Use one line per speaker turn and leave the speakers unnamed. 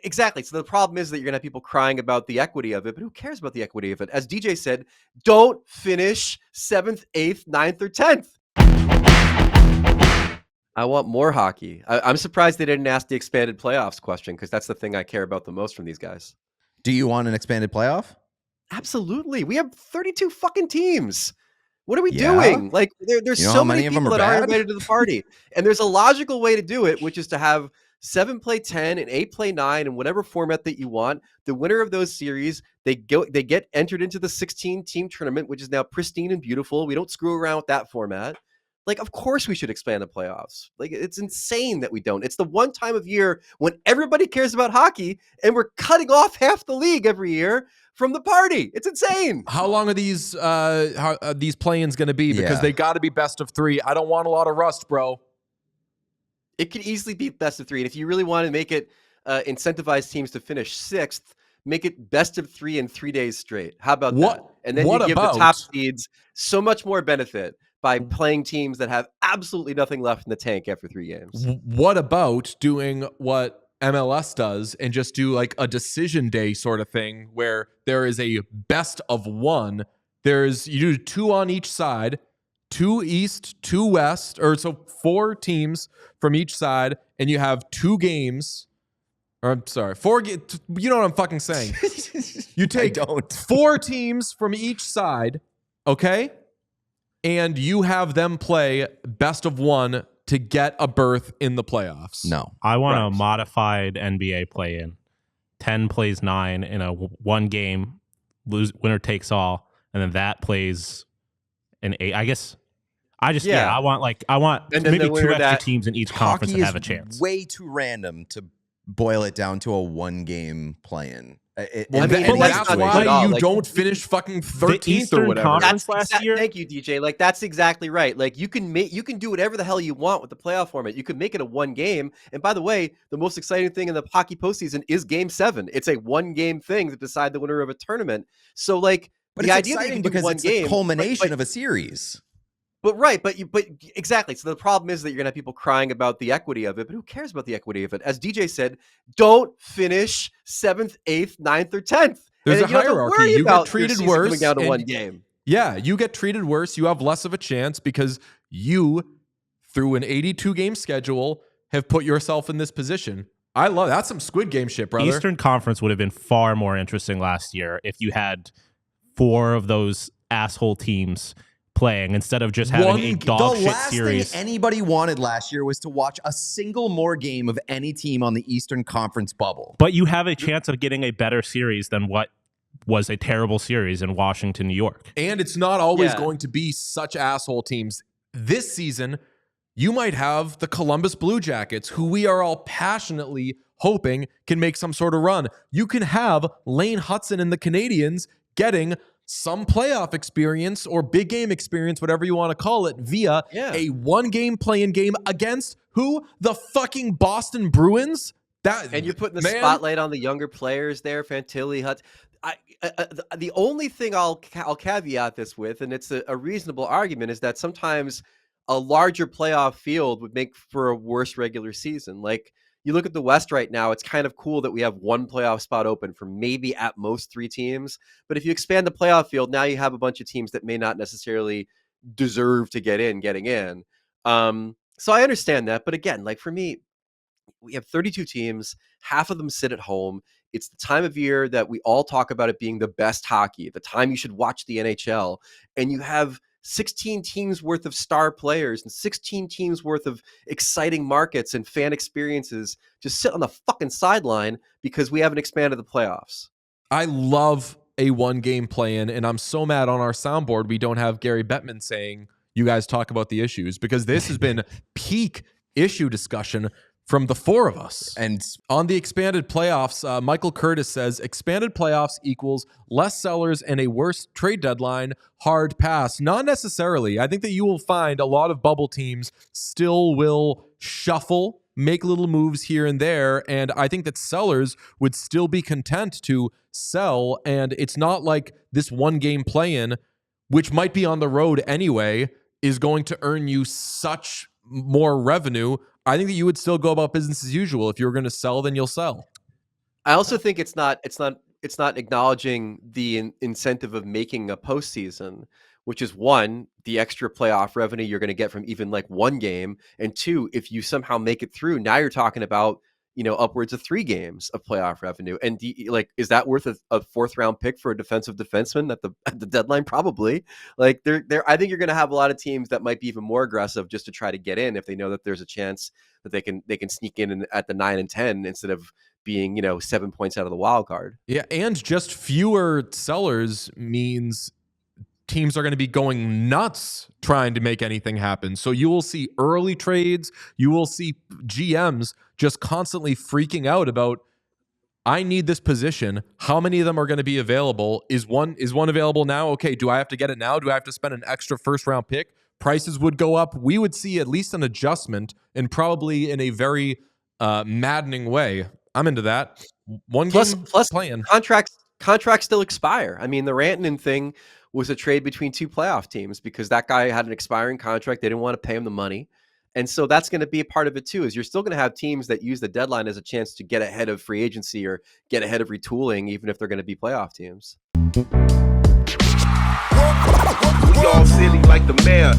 Exactly. So the problem is that you're going to have people crying about the equity of it, but who cares about the equity of it? As DJ said, don't finish 7th, 8th, 9th, or 10th. I want more hockey. I'm surprised they didn't ask the expanded playoffs question, because that's the thing I care about the most from these guys.
Do you want an expanded playoff?
Absolutely. We have 32 fucking teams. What are we doing? Like, there's so many people that aren't invited to the party. And there's a logical way to do it, which is to have 7 play 10 and 8 play 9 in whatever format that you want. The winner of those series, they get entered into the 16-team tournament, which is now pristine and beautiful. We don't screw around with that format. Like, of course we should expand the playoffs. Like, it's insane that we don't. It's the one time of year when everybody cares about hockey, and we're cutting off half the league every year from the party. It's insane.
How long are these play-ins going to be? Because they got to be best of 3. I don't want a lot of rust, bro.
It could easily be best of 3. And if you really want to make it incentivize teams to finish 6th, make it best of 3 in 3 days straight. How about that? And then you give the top seeds so much more benefit by playing teams that have absolutely nothing left in the tank after 3 games.
What about doing what MLS does and just do like a decision day sort of thing where there is a best of 1? You do 2 on each side, 2 East, 2 West, or so 4 teams from each side, and you have 2 games. Or I'm sorry, 4. You know what I'm fucking saying? You take 4 teams from each side, okay? And you have them play best of 1 to get a berth in the playoffs.
No.
I want a modified NBA play-in. 10 plays 9 in a 1 game, winner takes all, and then that plays an 8. I guess I want maybe 2 extra teams in each conference that have a chance.
Way too random to boil it down to a 1-game play-in.
That's why you don't finish fucking 13th or whatever.
Last year.
Thank you, DJ. Like, that's exactly right. Like, you can do whatever the hell you want with the playoff format. You can make it a 1 game. And by the way, the most exciting thing in the hockey postseason is Game 7. It's a 1-game thing to decide the winner of a tournament. So, like,
but
the
it's
idea
exciting
that you
because
one
it's
game,
the culmination of a series.
But exactly. So the problem is that you're gonna have people crying about the equity of it, but who cares about the equity of it? As DJ said, don't finish 7th, 8th, 9th, or 10th.
There's a hierarchy. You get treated worse.
Coming down to 1 game.
Yeah, you get treated worse. You have less of a chance because you, through an 82-game schedule, have put yourself in this position. I love that's some Squid Game shit, brother.
Eastern Conference would have been far more interesting last year if you had 4 of those asshole teams playing instead of just having a dog shit series.
The last thing anybody wanted last year was to watch a single more game of any team on the Eastern Conference bubble.
But you have a chance of getting a better series than what was a terrible series in Washington, New York.
And it's not always going to be such asshole teams. This season, you might have the Columbus Blue Jackets, who we are all passionately hoping can make some sort of run. You can have Lane Hudson and the Canadiens getting some playoff experience or big game experience, whatever you want to call it, via a 1-game play-in game against who? The fucking Boston Bruins?
And you're putting the spotlight on the younger players there, Fantilli, Hudson. The only thing I'll caveat this with, and it's a reasonable argument, is that sometimes a larger playoff field would make for a worse regular season. Like, you look at the West right now, it's kind of cool that we have 1 playoff spot open for maybe at most 3 teams. But if you expand the playoff field, now you have a bunch of teams that may not necessarily deserve to getting in. So I understand that. But again, like, for me, we have 32 teams. Half of them sit at home. It's the time of year that we all talk about it being the best hockey, the time you should watch the NHL. And you have 16 teams worth of star players and 16 teams worth of exciting markets and fan experiences just sit on the fucking sideline because we haven't expanded the playoffs.
I love a 1-game play-in, and I'm so mad on our soundboard we don't have Gary Bettman saying, you guys talk about the issues, because this has been peak issue discussion from the 4 of us. And on the expanded playoffs, Michael Curtis says, expanded playoffs equals less sellers and a worse trade deadline, hard pass. Not necessarily. I think that you will find a lot of bubble teams still will shuffle, make little moves here and there, and I think that sellers would still be content to sell, and it's not like this 1-game play-in, which might be on the road anyway, is going to earn you such more revenue. I think that you would still go about business as usual. If you're going to sell, then you'll sell.
I also think it's not acknowledging the incentive of making a postseason, which is one, the extra playoff revenue you're going to get from even like one game, and two, if you somehow make it through, now you're talking about upwards of 3 games of playoff revenue. And like, is that worth a 4th-round pick for a defensive defenseman at the deadline? Probably. Like, I think you're going to have a lot of teams that might be even more aggressive just to try to get in if they know that there's a chance that they can sneak in at the 9 and 10 instead of being 7 points out of the wild card.
Yeah, and just fewer sellers means teams are going to be going nuts trying to make anything happen. So you will see early trades. You will see GMs just constantly freaking out about, I need this position. How many of them are going to be available? Is one available now? Okay, do I have to get it now? Do I have to spend an extra 1st-round pick? Prices would go up. We would see at least an adjustment, and probably in a very maddening way. I'm into that.
Plus
playing.
Contracts still expire. I mean, the Rantanen thing was a trade between 2 playoff teams because that guy had an expiring contract. They didn't want to pay him the money. And so that's going to be a part of it too, is you're still going to have teams that use the deadline as a chance to get ahead of free agency or get ahead of retooling, even if they're going to be playoff teams.
We all silly like the mayor.